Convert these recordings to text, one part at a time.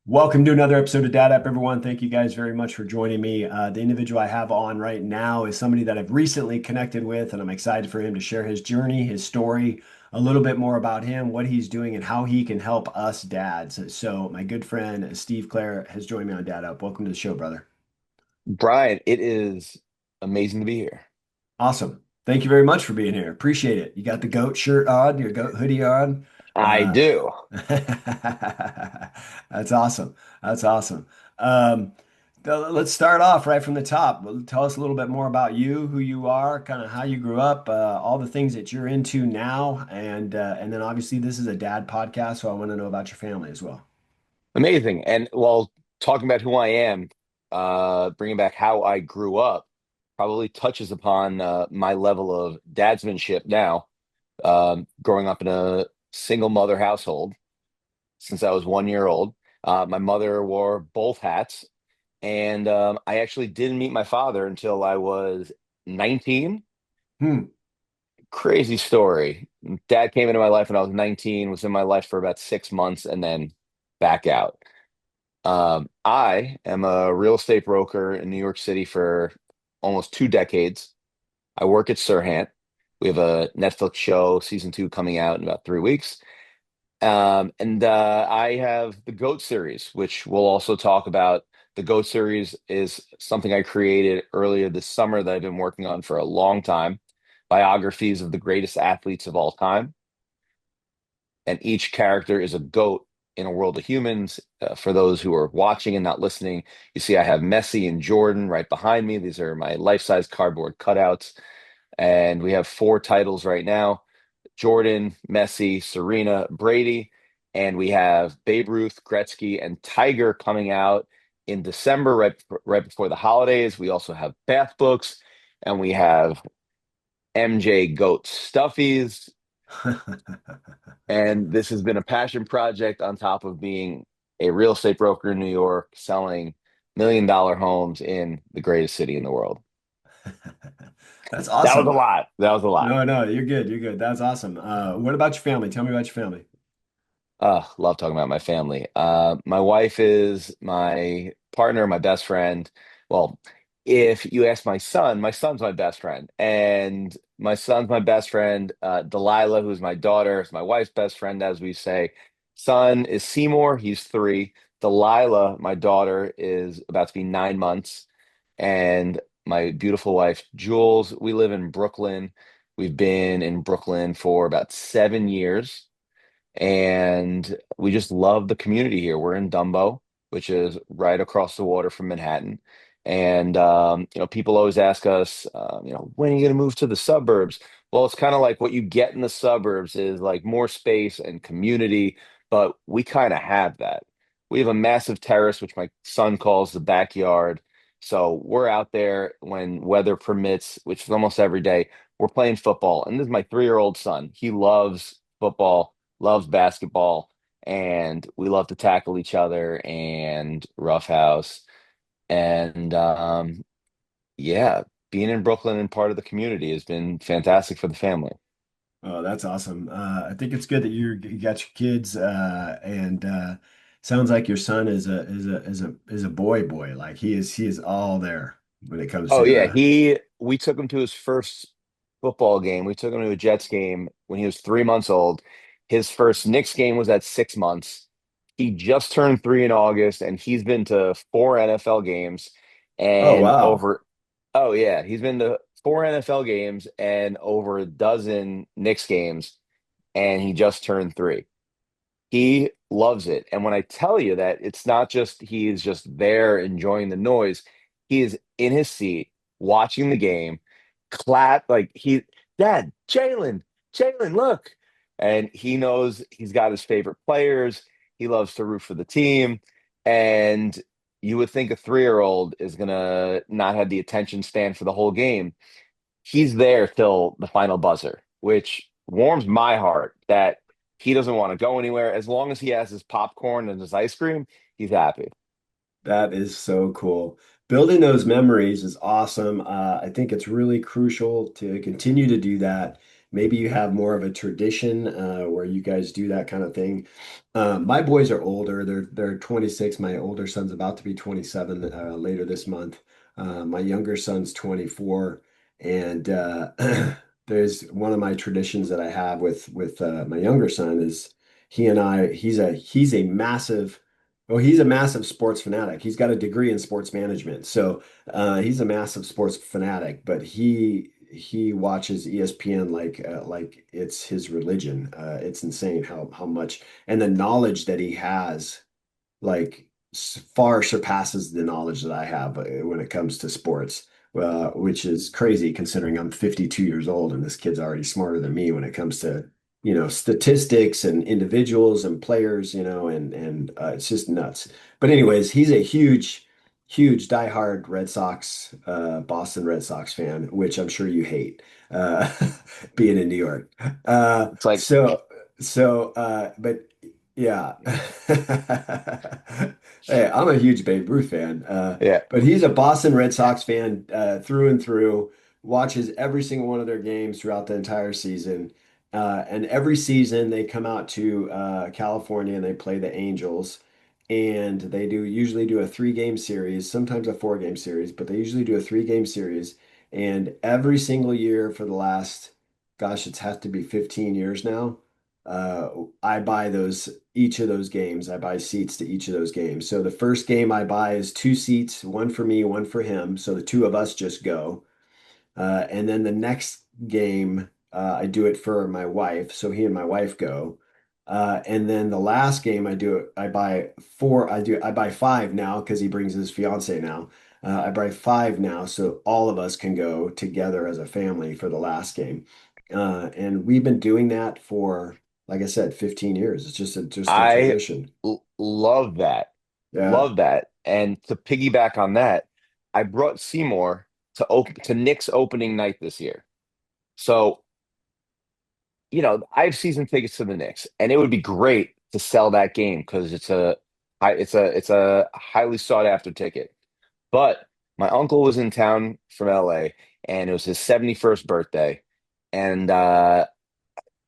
Welcome to another episode of Dad Up, everyone. Thank you guys very much for joining me. The individual I have on right now is somebody that I've recently connected with, and I'm excited for him to share his journey, his story, a little bit more about him, what he's doing, and how he can help us dads. So, my good friend Steve Clair has joined me on Dad Up. Welcome to the show, brother. Bryan, it is amazing to be here. Awesome. Thank you very much for being here. Appreciate it. You got the goat shirt on, your goat hoodie on. I Uh, do. that's awesome. That's awesome. Um, let's start off right from the top. Tell us a little bit more about you, who you are, kind of how you grew up, all the things that you're into now, and then obviously this is a dad podcast, so I want to know about your family as well. Amazing. And while talking about who I am, bringing back how I grew up probably touches upon my level of dadsmanship now. Growing up in a single mother household since I was 1 year old. My mother wore both hats, and I actually didn't meet my father until I was 19. Hmm. Crazy story. Dad came into my life when I was 19, was in my life for about 6 months, and then back out. I am a real estate broker in New York City for almost 2 decades. I work at Sirhan. We have a Netflix show, season two, coming out in about 3 weeks. And I have the GOAT series, which we'll also talk about. The GOAT series is something I created earlier this summer that I've been working on for a long time. Biographies of the greatest athletes of all time. And each character is a GOAT in a world of humans. For those who are watching and not listening, you see I have Messi and Jordan right behind me. These are my life-size cardboard cutouts. And we have four titles right now: Jordan, Messi, Serena, Brady. And we have Babe Ruth, Gretzky, and Tiger coming out in December, right before the holidays. We also have bath books, and we have MJ Goat Stuffies. And this has been a passion project on top of being a real estate broker in New York, selling $1 million homes in the greatest city in the world. That's That was a awesome. lot. That was a lot. No, no, you're good. You're good. That's awesome. What about your family? Tell me about your family. Love talking about my family. My wife is my partner, my best friend. Well, if you ask my son's my best friend. And my son's my best friend. Delilah, who's my daughter, is my wife's best friend, as we say. Son is Seymour, he's 3. Delilah, my daughter, is about to be 9 months. And my beautiful wife, Jules, we live in Brooklyn. We've been in Brooklyn for about 7 years, and we just love the community here. We're in Dumbo, which is right across the water from Manhattan. And people always ask us, when are you going to move to the suburbs? Well, it's kind of like what you get in the suburbs is like more space and community, but we kind of have that. We have a massive terrace, which my son calls the backyard. So we're out there when weather permits, which is almost every day. We're playing football. And this is my 3-year-old son. He loves football, loves basketball, and we love to tackle each other and roughhouse. And yeah, being in Brooklyn and part of the community has been fantastic for the family. Oh, that's awesome. I think it's good that you got your kids, and sounds like your son is a boy. Like he is all there when it comes Oh to yeah, we took him to his first football game. We took him to a Jets game when he was 3 months old. His first Knicks game was at 6 months. He just turned 3 in August, and he's been to four NFL games Oh and wow. over. Oh yeah, he's been to four NFL games and over a dozen Knicks games, and he just turned 3. He loves it. And when I tell you that, it's not just he is just there enjoying the noise. He is in his seat watching the game, clap like Dad, Jalen, look. And he knows he's got his favorite players. He loves to root for the team. And you would think a 3-year-old is gonna not have the attention span for the whole game. He's there till the final buzzer, which warms my heart that he doesn't want to go anywhere. As long as he has his popcorn and his ice cream, he's happy. That is so cool. Building those memories is awesome. I think it's really crucial to continue to do that. maybe you have more of a tradition where you guys do that kind of thing. My boys are older. They're 26. My older son's about to be 27 later this month. My younger son's 24, and there's one of my traditions that I have with my younger son is he and I. He's a massive. Well, he's a massive sports fanatic. He's got a degree in sports management, so he's a massive sports fanatic. But he watches ESPN like it's his religion. It's insane how much and the knowledge that he has like far surpasses the knowledge that I have when it comes to sports, which is crazy considering I'm 52 years old and this kid's already smarter than me when it comes to, statistics and individuals and players, and it's just nuts. But anyways, he's a huge diehard Red Sox, Boston Red Sox fan, which I'm sure you hate, uh, being in New York. Uh, It's like, so but yeah. Hey, I'm a huge Babe Ruth fan, yeah, but he's a Boston Red Sox fan through and through, watches every single one of their games throughout the entire season. And every season they come out to California and they play the Angels. And they usually do a 3-game series, sometimes a 4-game series, but they usually do a 3-game series. And every single year for the last, gosh, it's had to be 15 years now. I buy each of those games. I buy seats to each of those games. So the first game I buy is 2 seats, one for me, one for him. So the two of us just go. And then the next game, I do it for my wife. So he and my wife go. And then the last game I do it, I buy four, I buy five now because he brings his fiance now. I buy five now so all of us can go together as a family for the last game. And we've been doing that for, like I said, 15 years. It's just a I tradition. love that. Yeah. Love that. And to piggyback on that, I brought Seymour to Knicks opening night this year. So, I have season tickets to the Knicks, and it would be great to sell that game because it's a highly sought after ticket. But my uncle was in town from LA, and it was his 71st birthday, and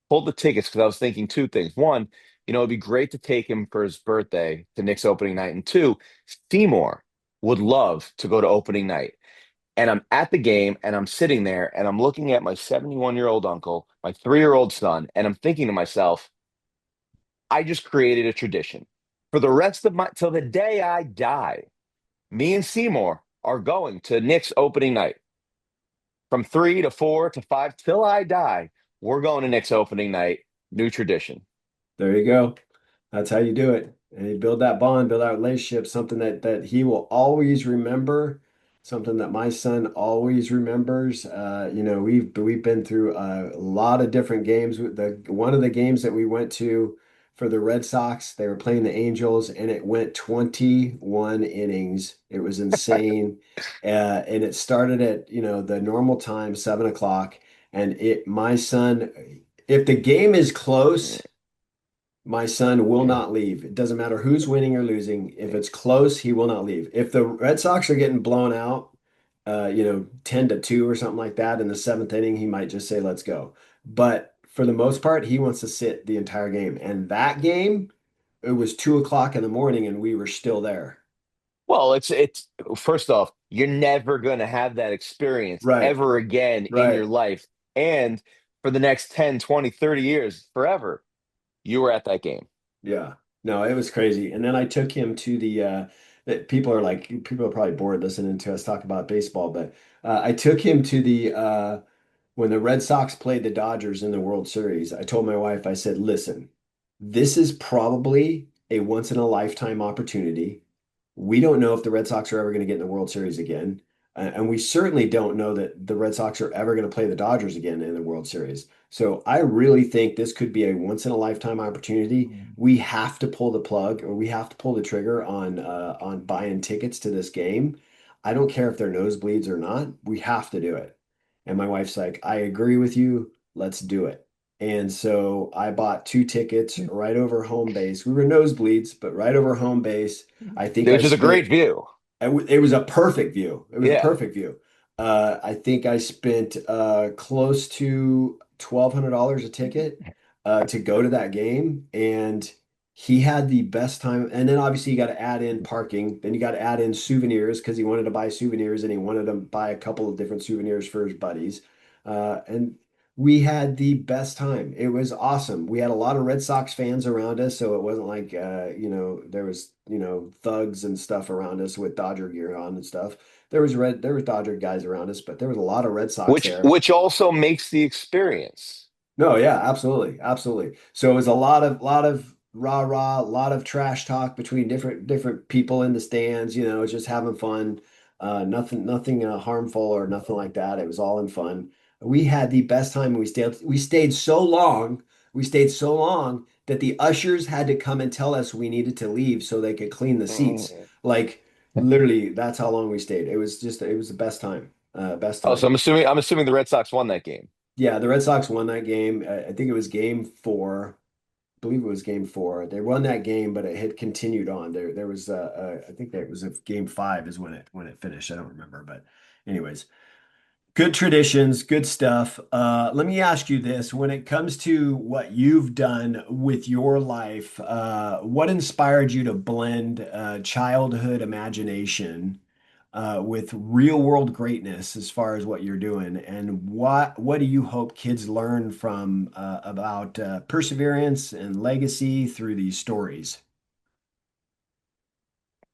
pulled the tickets because I was thinking two things. One, it'd be great to take him for his birthday to Knicks opening night, and two, Seymour would love to go to opening night. And I'm at the game and I'm sitting there and I'm looking at my 71-year-old uncle, my 3-year-old son, and I'm thinking to myself, I just created a tradition. For the rest of till the day I die, me and Seymour are going to Nick's opening night from 3 to 4 to 5 till I die. We're going to Nick's opening night. New tradition. There you go. That's how you do it. And you build that bond, build that relationship, something that he will always remember, something that my son always remembers. We've been through a lot of different games. One of the games that we went to for the Red Sox, they were playing the Angels, and it went 21 innings. It was insane. And it started at, the normal time, 7 o'clock. And my son, if the game is close, my son will not leave. It doesn't matter who's winning or losing. If it's close, he will not leave. If the Red Sox are getting blown out, 10-2 or something like that in the seventh inning, he might just say, let's go. But for the most part, he wants to sit the entire game. And that game, it was 2 o'clock in the morning and we were still there. Well, it's first off, you're never going to have that experience Right, ever again in your right. life. And for the next 10, 20, 30 years, forever, you were at that game. Yeah. No, it was crazy. And then I took him to that people are probably bored listening to us talk about baseball, but I took him to the when the Red Sox played the Dodgers in the World Series. I told my wife, I said, listen, this is probably a once in a lifetime opportunity. We don't know if the Red Sox are ever going to get in the World Series again. And we certainly don't know that the Red Sox are ever going to play the Dodgers again in the World Series. So I really think this could be a once in a lifetime opportunity. We have to pull the plug or we have to pull the trigger on buying tickets to this game. I don't care if they're nosebleeds or not. We have to do it. And my wife's like, I agree with you. Let's do it. And so I bought 2 tickets right over home base. We were nosebleeds, but right over home base. I think I Which is a great spent view. it was a perfect view. It was a Yeah. perfect view. I think I spent close to. $1,200 a ticket to go to that game, and he had the best time. And then obviously you got to add in parking, then you got to add in souvenirs because he wanted to buy souvenirs and he wanted to buy a couple of different souvenirs for his buddies. And we had the best time. It was awesome. We had a lot of Red Sox fans around us, so it wasn't like there was, thugs and stuff around us with Dodger gear on and stuff. There was Dodger guys around us, but there was a lot of Red Sox which there. which also makes the experience. No, yeah, absolutely, absolutely. So it was a lot of rah rah, a lot of trash talk between different people in the stands. Just having fun. Nothing harmful or nothing like that. It was all in fun. We had the best time. We stayed so long. We stayed so long that the ushers had to come and tell us we needed to leave so they could clean the seats. Mm. Like literally, that's how long we stayed. It was the best time. Best Oh, so time. I'm assuming the Red Sox won that game. Yeah, the Red Sox won that game. I think it was game four. I believe it was game four. They won that game, but it had continued on. There was I think that was a game five is when it finished. I don't remember, but anyways, good traditions, good stuff. Let me ask you this: when it comes to what you've done with your life, what inspired you to blend childhood imagination? With real world greatness as far as what you're doing, and what do you hope kids learn from about perseverance and legacy through these stories?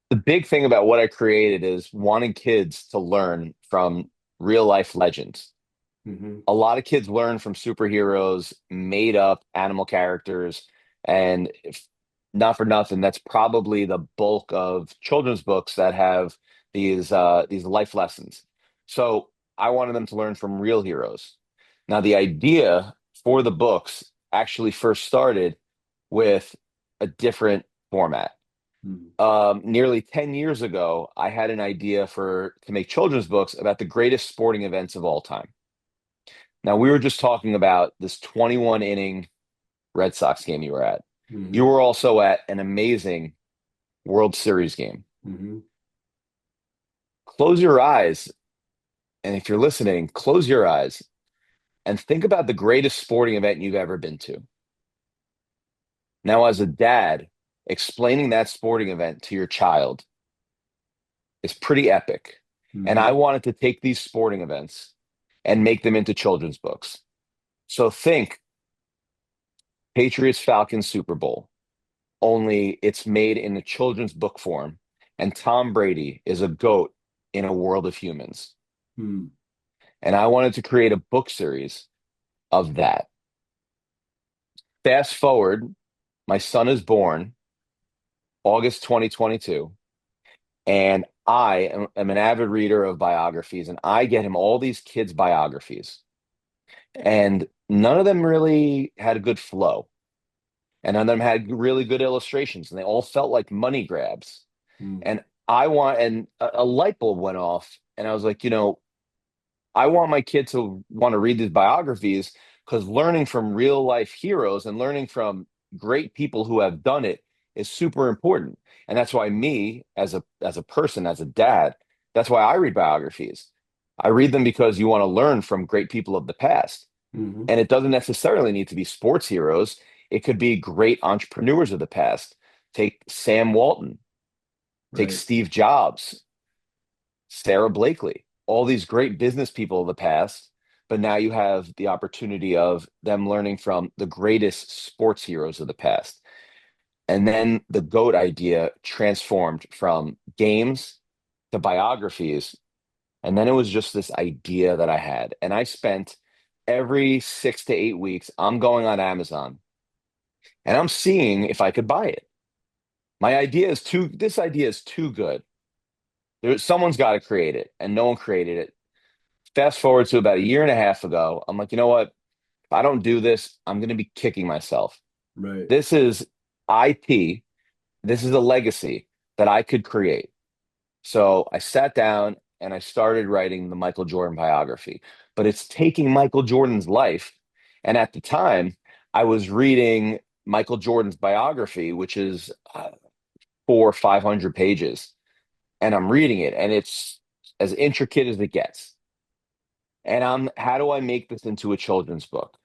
The big thing about what I created is wanting kids to learn from real life legends. Hmm. A lot of kids learn from superheroes, made up animal characters, and if not for nothing, that's probably the bulk of children's books that have these life lessons. So I wanted them to learn from real heroes. Now, the idea for the books actually first started with a different format. Nearly 10 years ago, I had an idea to make children's books about the greatest sporting events of all time. Now, we were just talking about this 21 inning Red Sox game you were at. You Hmm. were also at an amazing World Series game. Hmm. Close your eyes, and if you're listening, close your eyes and think about the greatest sporting event you've ever been to. Now, as a dad, explaining that sporting event to your child is pretty epic. And I Hmm. wanted to take these sporting events and make them into children's books. So think Patriots Falcons Super Bowl, only it's made in a children's book form, and Tom Brady is a goat in a world of humans. Hmm. And I wanted to create a book series of that. Fast forward, my son is born August 2022, and I am an avid reader of biographies, and I get him all these kids' biographies, and none of them really had a good flow, and none of them had really good illustrations, and they all felt like money grabs. Hmm. And a light bulb went off, and I was like, I want my kid to want to read these biographies because learning from real life heroes and learning from great people who have done it is super important. And that's why me as a person, as a dad, that's why I read biographies. I read them because you want to learn from great people of the past. Hmm. And it doesn't necessarily need to be sports heroes. It could be great entrepreneurs of the past. Take Sam Walton, take Right. Steve Jobs, Sarah Blakely, all these great business people of the past, but now you have the opportunity of them learning from the greatest sports heroes of the past. And then the GOAT idea transformed from games to biographies. And then it was just this idea that I had. And I spent every 6 to 8 weeks, I'm going on Amazon and I'm seeing if I could buy it. This idea is too good. Someone's got to create it, and no one created it. Fast forward to about a year and a half ago, I'm like, you know what? If I don't do this, I'm going to be kicking myself. Right. This is IP. This is a legacy that I could create. So I sat down and I started writing the Michael Jordan biography. But it's taking Michael Jordan's life. And at the time, I was reading Michael Jordan's biography, which is 400 or 500 pages. And I'm reading it, and it's as intricate as it gets. And how do I make this into a children's book?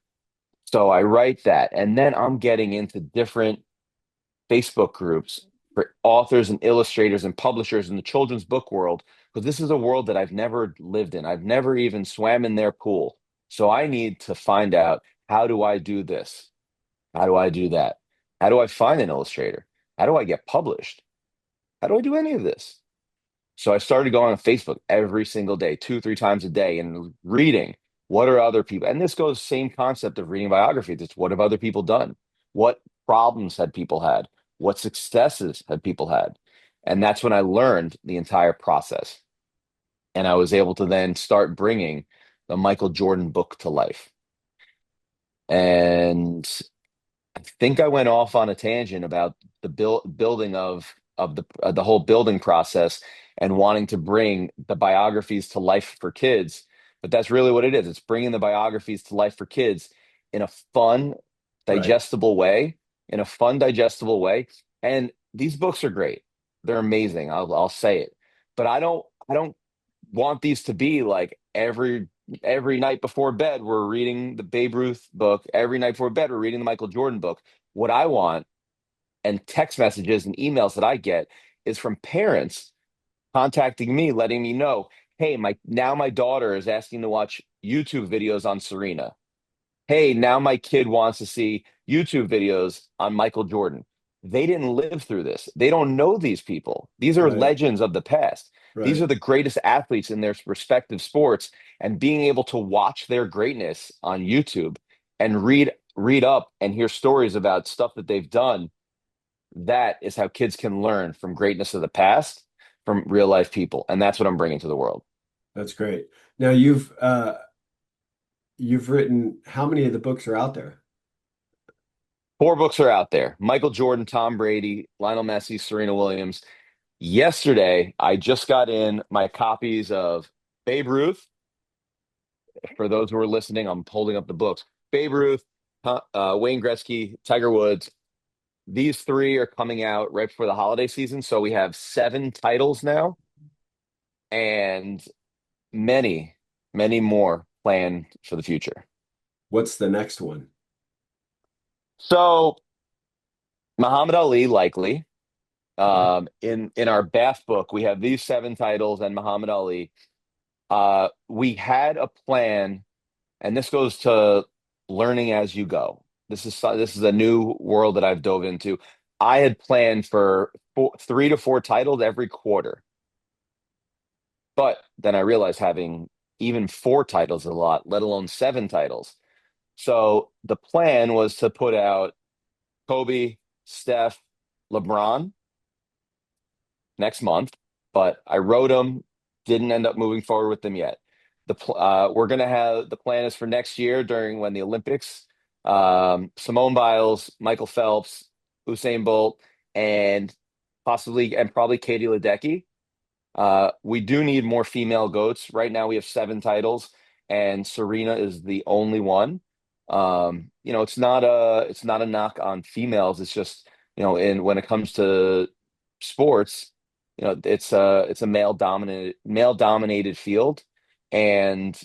So I write that, and then I'm getting into different Facebook groups for authors and illustrators and publishers in the children's book world, because this is a world that I've never lived in. I've never even swam in their pool. So I need to find out, how do I do this? How do I do that? How do I find an illustrator? How do I get published? How do I do any of this? So I started going on Facebook every single day, 2, 3 times a day, and reading what are other people. And this goes same concept of reading biographies. It's what have other people done? What problems had people had? What successes had people had? And that's when I learned the entire process. And I was able to then start bringing the Michael Jordan book to life. And I think I went off on a tangent about the building of the whole building process and wanting to bring the biographies to life for kids. But that's really what it is. It's bringing the biographies to life for kids in a fun, Right. digestible way, in a fun, digestible way. And these books are great. They're amazing. I'll say it. But I don't want these to be like every night before bed we're reading the Babe Ruth book. Every night before bed we're reading the Michael Jordan book. What I want, and text messages and emails that I get, is from parents contacting me, letting me know, hey, my daughter is asking to watch YouTube videos on Serena. Hey, now my kid wants to see YouTube videos on Michael Jordan. They didn't live through this. They don't know these people. These are Right. legends of the past. These Right. are the greatest athletes in their respective sports, and being able to watch their greatness on YouTube and read up and hear stories about stuff that they've done, that is how kids can learn from greatness of the past, from real life people. And that's what I'm bringing to the world. That's great. Now you've written, how many of the books are out there? 4 books are out there: Michael Jordan, Tom Brady, Lionel Messi, Serena Williams. Yesterday, I just got in my copies of Babe Ruth. For those who are listening, I'm holding up the books. Babe Ruth, Wayne Gretzky, Tiger Woods. These three are coming out right before the holiday season. So we have 7 titles now, and many, many more planned for the future. What's the next one? So Muhammad Ali, likely. In our Bath book, we have these 7 titles and Muhammad Ali. We had a plan, and this goes to learning as you go. This is a new world that I've dove into. I had planned for 3 to 4 titles every quarter, but then I realized having even 4 titles is a lot, let alone 7 titles. So the plan was to put out Kobe, Steph, LeBron next month, but I wrote them, didn't end up moving forward with them yet. We're gonna have, the plan is for next year during when the Olympics, Simone Biles, Michael Phelps, Usain Bolt, and possibly and probably Katie Ledecky. We do need more female goats. Right now we have 7 titles, and Serena is the only one. It's not a knock on females. It's just, in when it comes to sports, it's a male dominated field, and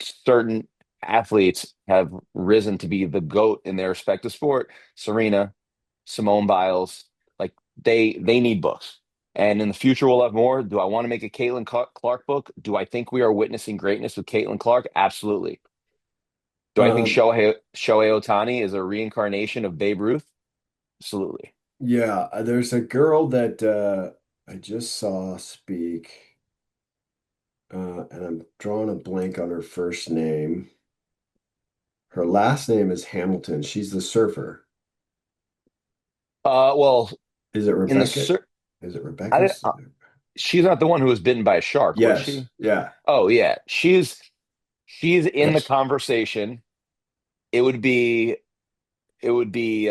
certain athletes have risen to be the GOAT in their respective sport. Serena, Simone Biles, like they need books. And in the future, we'll have more. Do I want to make a Caitlin Clark book? Do I think we are witnessing greatness with Caitlin Clark? Absolutely. Do I think Um, Shohei Ohtani is a reincarnation of Babe Ruth? Absolutely. yeah, there's a girl that I just saw speak, and I'm drawing a blank on her first name. Her last name is Hamilton. She's the surfer. Well, Is it in the Rebecca? cer- Is it Rebecca? I, she's not the one who was bitten by a shark, was Yes. she? Yeah. Oh yeah, she's in the conversation. It would be it would be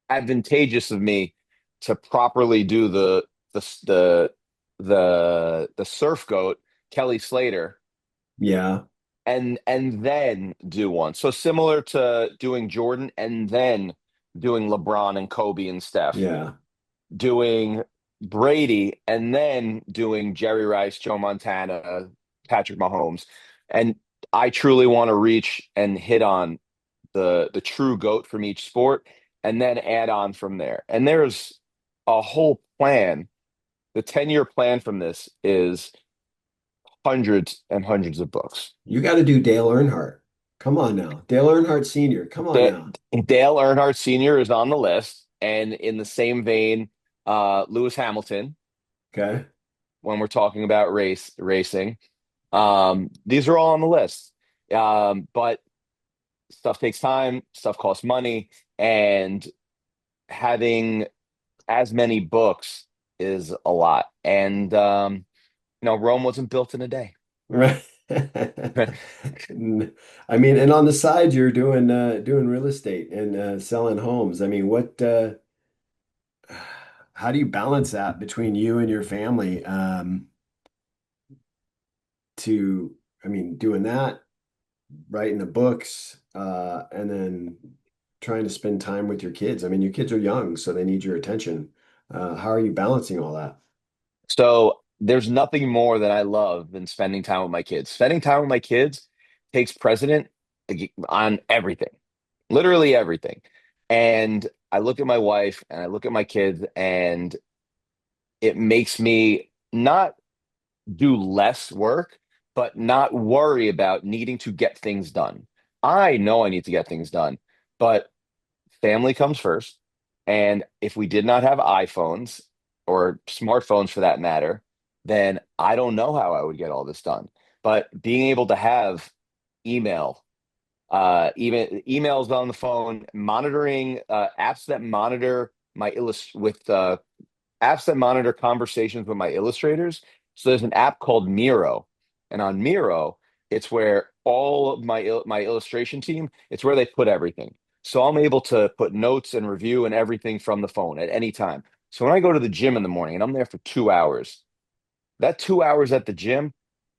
advantageous of me to properly do the the surf goat, Kelly Slater, Yeah. and then do one. So similar to doing Jordan and then doing LeBron and Kobe and Steph, Yeah. doing Brady and then doing Jerry Rice, Joe Montana, Patrick Mahomes. And I truly want to reach and hit on the true GOAT from each sport and then add on from there. And there's a whole plan. The 10-year plan from this is hundreds and hundreds of books. You got to do Dale Earnhardt. Come on now. Dale Earnhardt Sr. Come on Da- now. Dale Earnhardt Sr. is on the list. And in the same vein, Lewis Hamilton, Okay. when we're talking about racing, these are all on the list. But stuff takes time, stuff costs money, and having as many books is a lot. And Rome wasn't built in a day. Right. I mean, and on the side, you're doing real estate and selling homes. I mean, what how do you balance that between you and your family? I mean, doing that, writing the books, and then trying to spend time with your kids. I mean, your kids are young, so they need your attention. How are you balancing all that? So there's nothing more that I love than spending time with my kids. Spending time with my kids takes precedent on everything, literally everything. And I look at my wife and I look at my kids, and it makes me not do less work, but not worry about needing to get things done. I know I need to get things done, but family comes first. And if we did not have iPhones or smartphones for that matter, then I don't know how I would get all this done. But being able to have email, even emails on the phone, monitoring apps that monitor my apps that monitor conversations with my illustrators. So there's an app called Miro, and on Miro, it's where all of my illustration team, it's where they put everything. So I'm able to put notes and review and everything from the phone at any time. So when I go to the gym in the morning and I'm there for 2 hours, that 2 hours at the gym,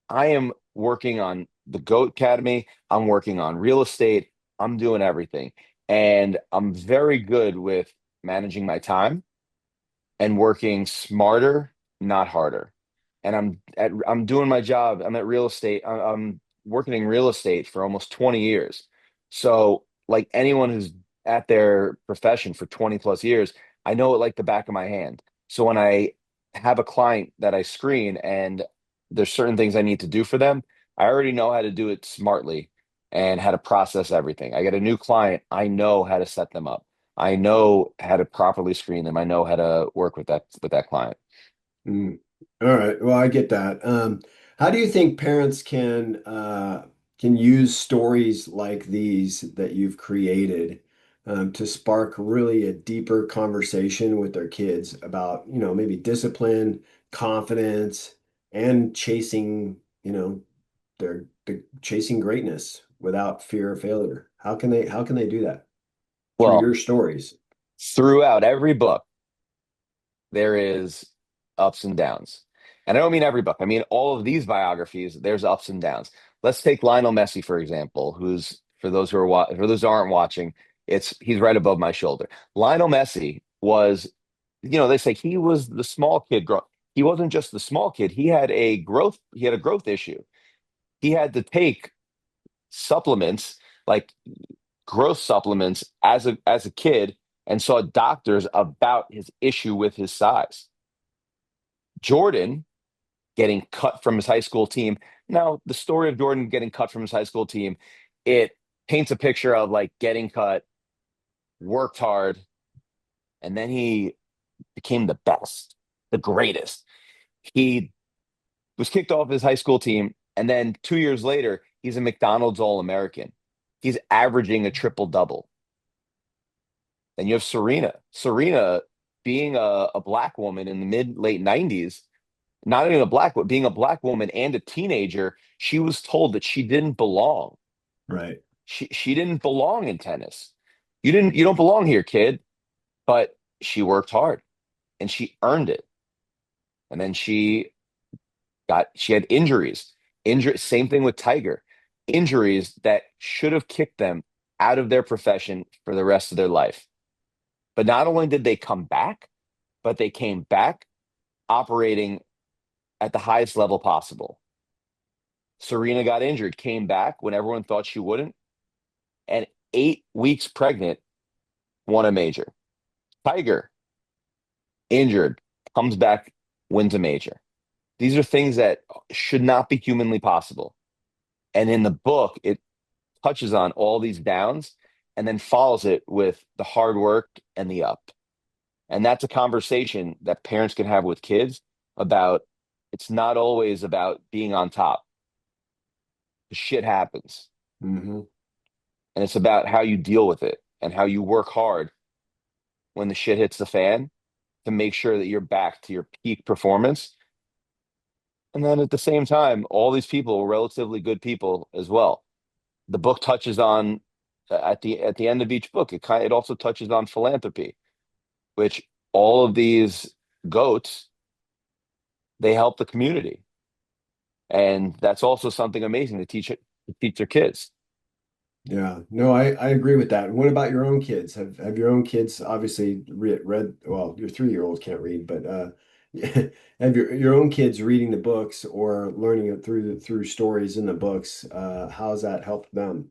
I am working on the GOAT Academy. I'm working on real estate. I'm doing everything. And I'm very good with managing my time and working smarter, not harder. And I'm doing my job. I'm at real estate. I'm working in real estate for almost 20 years. So, like anyone who's at their profession for 20 plus years, I know it like the back of my hand. So when I have a client that I screen and there's certain things I need to do for them, I already know how to do it smartly and how to process everything. I get a new client, I know how to set them up. I know how to properly screen them. I know how to work with that client. Mm. All right. Well, I get that. How do you think parents can use stories like these that you've created to spark really a deeper conversation with their kids about, maybe discipline, confidence, and chasing, the chasing greatness without fear of failure? How can they do that through Well, your stories? throughout every book, there is ups and downs. And I don't mean every book. I mean all of these biographies, there's ups and downs. Let's take Lionel Messi, for example, who's for those who aren't watching, he's right above my shoulder. Lionel Messi was, they say he was the small kid grow. He wasn't just the small kid. He had a growth issue. He had to take supplements like growth supplements as a kid and saw doctors about his issue with his size. Jordan getting cut from his high school team. Now, the story of Jordan getting cut from his high school team, it paints a picture of like getting cut, worked hard, and then he became the best, the greatest. He was kicked off his high school team, and then 2 years later, he's a McDonald's All-American. He's averaging a triple double. Then you have Serena. Serena being a black woman in the mid late 90s, not even a black, but being a black woman and a teenager, she was told that she didn't belong. Right. She didn't belong in tennis. You don't belong here, kid. But she worked hard and she earned it. And then she had injuries. Same thing with Tiger. Injuries that should have kicked them out of their profession for the rest of their life. But not only did they come back, but they came back operating at the highest level possible. Serena got injured, came back when everyone thought she wouldn't, and 8 weeks pregnant, won a major. Tiger, injured, comes back, wins a major. These are things that should not be humanly possible. And in the book, it touches on all these downs and then follows it with the hard work and the up. And that's a conversation that parents can have with kids about it's not always about being on top. Shit happens. Hmm. And it's about how you deal with it and how you work hard when the shit hits the fan to make sure that you're back to your peak performance. And then at the same time, all these people were relatively good people as well. The book touches on at the end of each book, it also touches on philanthropy, which all of these goats, they help the community. And that's also something amazing to teach their kids. Yeah, no, I agree with that. What about your own kids? Have your own kids obviously read, well, your 3-year-old can't read, but have your own kids reading the books or learning it through stories in the books? How's that helped them?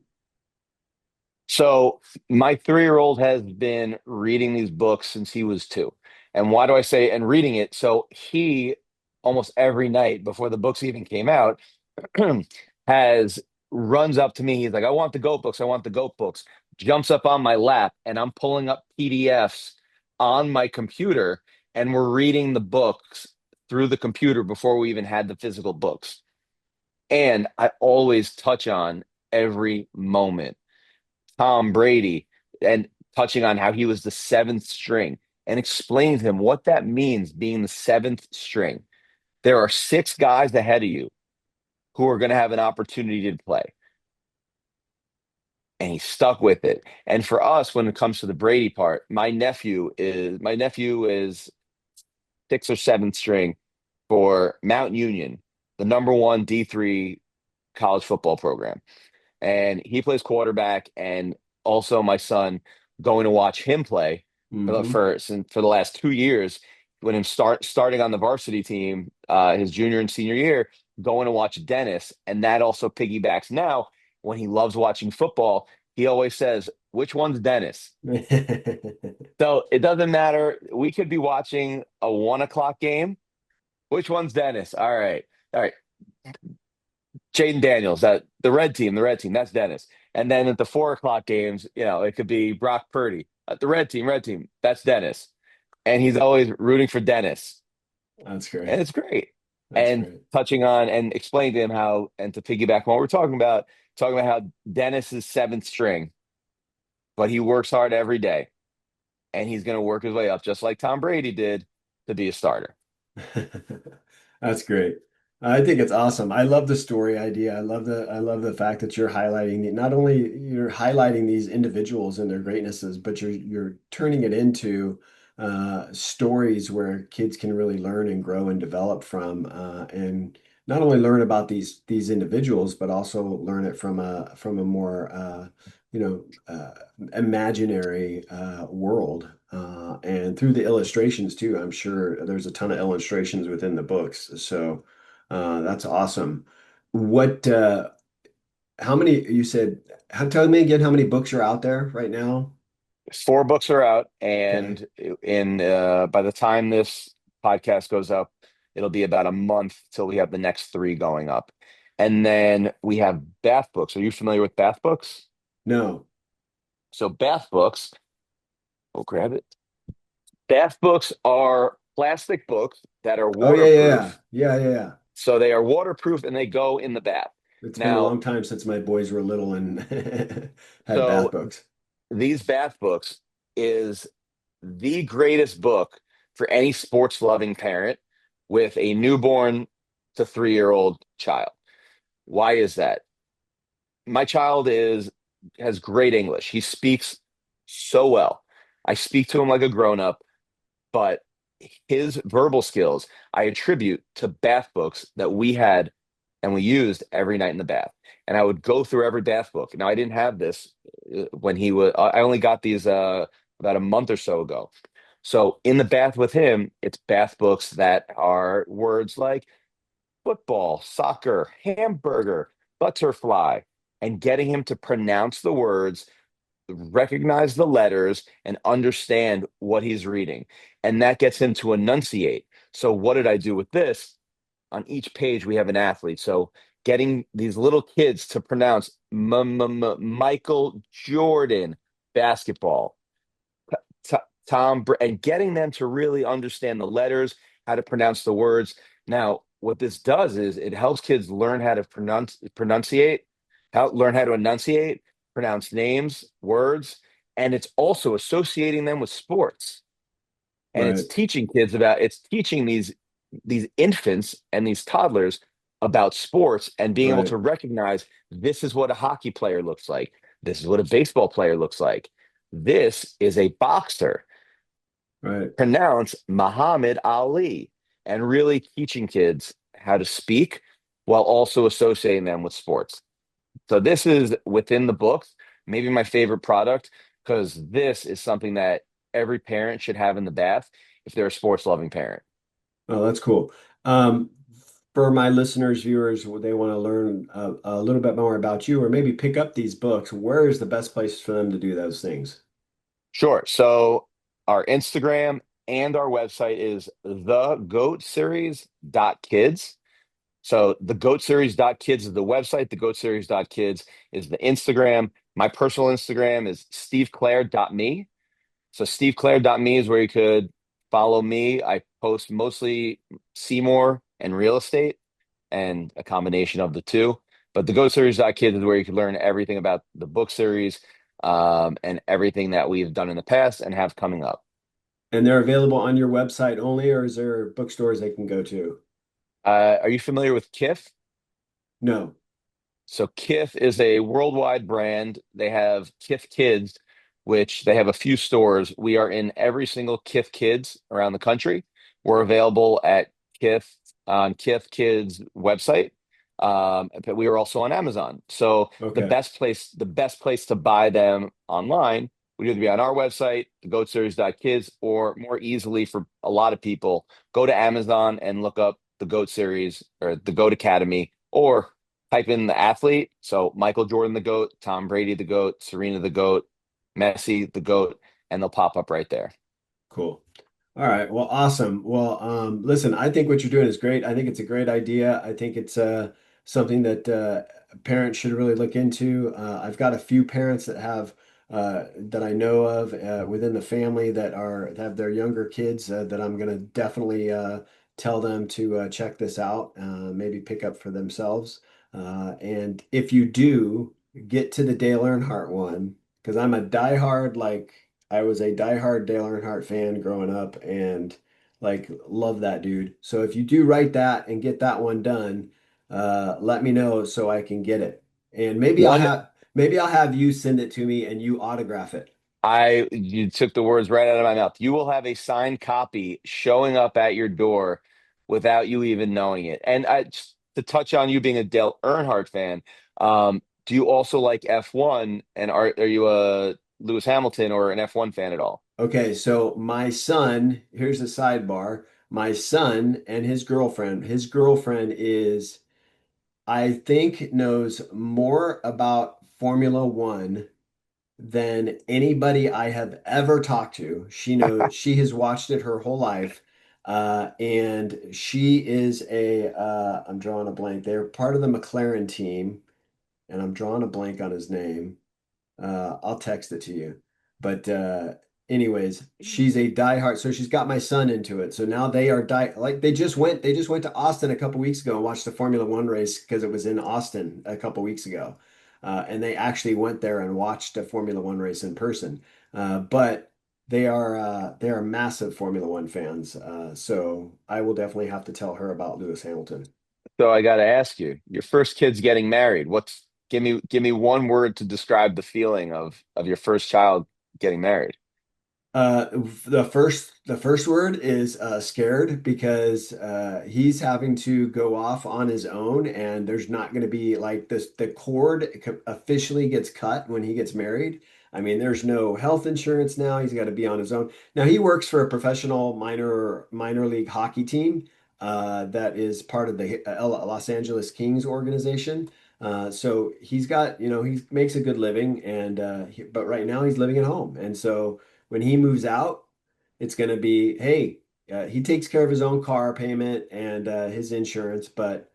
So my 3-year-old has been reading these books since he was 2. And why do I say and reading it? So he almost every night before the books even came out has runs up to me. He's like, I want the goat books. I want the goat books. Jumps up on my lap and I'm pulling up PDFs on my computer and we're reading the books through the computer before we even had the physical books. And I always touch on every moment Tom Brady and touching on how he was the seventh string and explain to him what that means being the seventh string. There are 6 guys ahead of you who are going to have an opportunity to play. And he stuck with it. And for us, when it comes to the Brady part, my nephew is sixth or seventh string for Mount Union, the number one D3 college football program. And he plays quarterback. And also, my son going to watch him play Hmm. for the last 2 years when him starting on the varsity team, his junior and senior year, going to watch Dennis, and that also piggybacks now when he loves watching football. He always says, "Which one's Dennis?" So it doesn't matter. We could be watching a 1 o'clock game. Which one's Dennis? All right. Jaden Daniels, that the red team, that's Dennis. And then at the 4 o'clock games, it could be Brock Purdy. The red team, that's Dennis. And he's always rooting for Dennis. That's And great. it's great. That's And great. touching on and explaining to him how, and to piggyback on what we're talking about how Dennis is seventh string, but he works hard every day. And he's going to work his way up, just like Tom Brady did, to be a starter. That's great. I think it's awesome. I love the story idea. I love the fact that you're highlighting not only you're highlighting these individuals and their greatnesses, but you're turning it into stories where kids can really learn and grow and develop from, and not only learn about these individuals, but also learn it from a more you know imaginary world. And through the illustrations too, I'm sure there's a ton of illustrations within the books. So that's awesome. What, how many, you said, tell me again how many books are out there right now? 4 books are out, Okay. and in by the time this podcast goes up, it'll be about a month till we have the next 3 going up. And then we have bath books. Are you familiar with bath books? No. So bath books, we'll grab it. Bath books are plastic books that are Oh, yeah, yeah, waterproof. yeah. Yeah, yeah, yeah. So they are waterproof and they go in the bath. It's been a Now, long time since my boys were little and had bath so books. these bath books is the greatest book for any sports loving parent with a newborn to 3-year-old child. Why is that? My child is has great English. He speaks so well. I speak to him like a grown up, but his verbal skills I attribute to bath books that we had and we used every night in the bath. And I would go through every bath book. Now I didn't have this when he was. I only got these about a month or so ago. So in the bath with him, it's bath books that are words like football, soccer, hamburger, butterfly, and getting him to pronounce the words, recognize the letters, and understand what he's reading. And that gets him to enunciate. So, what did I do with this? On each page, we have an athlete. So, getting these little kids to pronounce Michael Jordan basketball, T- and getting them to really understand the letters, how to pronounce the words. Now, what this does is it helps kids learn how to learn how to enunciate, pronounce names, words, and it's also associating them with sports. And Right. it's teaching these infants and these toddlers about sports and being able Right. to recognize this is what a hockey player looks like. This is what a baseball player looks like. This is a boxer. Right. Pronounce Muhammad Ali, and really teaching kids how to speak while also associating them with sports. So this is within the books, maybe my favorite product because this is something that every parent should have in the bath if they're a sports loving parent. Oh, that's cool. Um, for my listeners, viewers, they want to learn a little bit more about you or maybe pick up these books. Where is the best place for them to do those things? Sure. So our Instagram and our website is thegoatseries.kids. So the Goat Series kids is the website. The Goat Series kids is the Instagram. My personal Instagram is steveclair.me. So steveclair.me is where you could follow me. I post mostly Seymour and real estate and a combination of the two. But the Goat Series kids is where you can learn everything about the book series and everything that we've done in the past and have coming up. And they're available on your website only, or is there bookstores they can go to? Are you familiar with Kith? No. So Kith is a worldwide brand. They have Kith Kids, which they have a few stores. We are in every single Kith Kids around the country. We're available at Kith on Kith Kids website. But we are also on Amazon. So Okay. the best place to buy them online would either be on our website, thegoatseries.kids, or more easily for a lot of people, go to Amazon and look up the Goat Series or the Goat Academy, or type in the athlete. So Michael Jordan, the GOAT, Tom Brady, the GOAT, Serena, the GOAT, Messi, the GOAT, and they'll pop up right there. Cool. All right. Well, awesome. Well, listen, I think what you're doing is great. I think it's a great idea. I think it's something that parents should really look into. I've got a few parents that have that I know of within the family that have their younger kids that I'm going to definitely tell them to check this out, maybe pick up for themselves. And if you do get to the Dale Earnhardt one, because I was a diehard Dale Earnhardt fan growing up and like love that dude. So if you do write that and get that one done, let me know so I can get it. And One, maybe I'll have you send it to me and you autograph it. you took the words right out of my mouth. You will have a signed copy showing up at your door without you even knowing it. And just to touch on you being a Dale Earnhardt fan, do you also like F1? And are you a Lewis Hamilton or an F1 fan at all? Okay, so my son, here's the sidebar. My son and his girlfriend is, I think, knows more about Formula One than anybody I have ever talked to. She has watched it her whole life. And she is I'm drawing a blank. They're part of the McLaren team, and I'm drawing a blank on his name. I'll text it to you. But anyways, she's a diehard. So she's got my son into it. So now they are like they just went to Austin a couple weeks ago and watched the Formula One race because it was in Austin a couple weeks ago. And they actually went there and watched a Formula One race in person. But they are massive Formula One fans. So I will definitely have to tell her about Lewis Hamilton. So I got to ask you, your first kid's getting married. Give me one word to describe the feeling of your first child getting married. Uh, the first word is scared because he's having to go off on his own, and there's not going to be like this. The cord officially gets cut when he gets married. I mean, there's no health insurance now. He's got to be on his own. Now he works for a professional minor league hockey team, that is part of the Los Angeles Kings organization. So he's got, he makes a good living, and but right now he's living at home. And so when he moves out, it's going to be, hey, he takes care of his own car payment and his insurance, but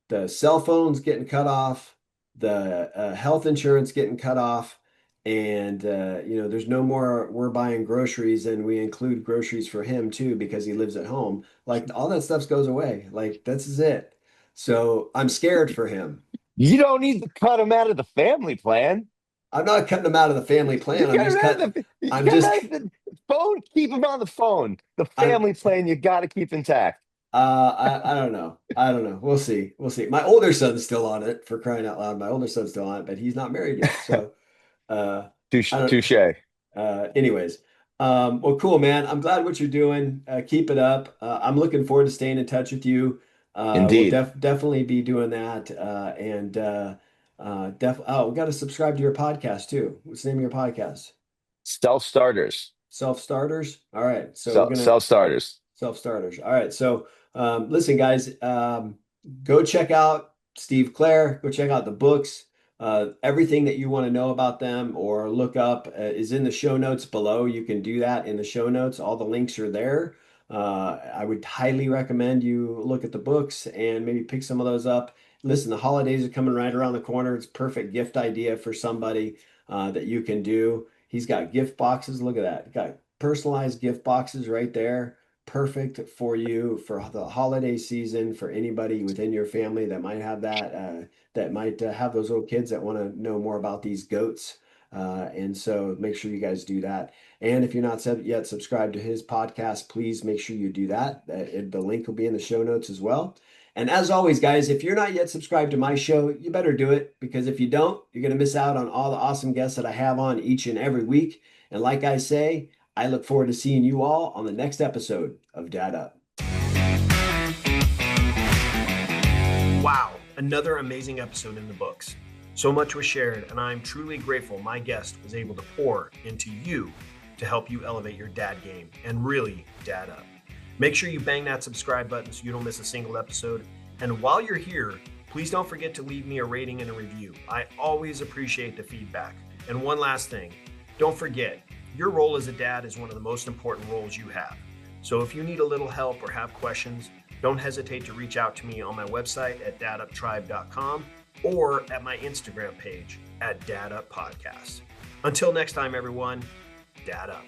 the cell phone's getting cut off, the health insurance getting cut off, and there's no more we're buying groceries and we include groceries for him too because he lives at home. Like all that stuff goes away. Like this is it. So I'm scared for him. You don't need to cut him out of the family plan. I'm not cutting him out of the family plan. You I'm got him just out cutting. of the you I'm got him just. out of the phone. Keep him on the phone. The I'm. family plan you got to keep intact. I don't know. I don't know. We'll see. We'll see. My older son's still on it, for crying out loud. My older son's still on it, but he's not married yet. So I Touche. don't. Touche. Anyways, well, cool, man. I'm glad what you're doing. Keep it up. I'm looking forward to staying in touch with you. We'll Indeed. definitely be doing that. Oh, we got to subscribe to your podcast too. What's the name of your podcast? Self starters. Self starters. All right. So we're gonna Self starters. self starters. All right. So listen, guys, go check out Steve Clair. Go check out the books. Everything that you want to know about them or look up is in the show notes below. You can do that in the show notes. All the links are there. I would highly recommend you look at the books and maybe pick some of those up. Listen, the holidays are coming right around the corner. It's a perfect gift idea for somebody that you can do. He's got gift boxes. Look at that. Got personalized gift boxes right there. Perfect for you for the holiday season, for anybody within your family that might have that might have those little kids that want to know more about these goats. And so make sure you guys do that. And if you're not yet subscribed to his podcast, please make sure you do that. The link will be in the show notes as well. And as always, guys, if you're not yet subscribed to my show, you better do it because if you don't, you're going to miss out on all the awesome guests that I have on each and every week. And like I say, I look forward to seeing you all on the next episode of Dad Up. Wow, another amazing episode in the books. So much was shared, and I'm truly grateful my guest was able to pour into you to help you elevate your dad game and really dad up. Make sure you bang that subscribe button so you don't miss a single episode. And while you're here, please don't forget to leave me a rating and a review. I always appreciate the feedback. And one last thing, don't forget, your role as a dad is one of the most important roles you have. So if you need a little help or have questions, don't hesitate to reach out to me on my website at daduptribe.com or at my Instagram page at Dad Up Podcast. Until next time, everyone, Dad Up.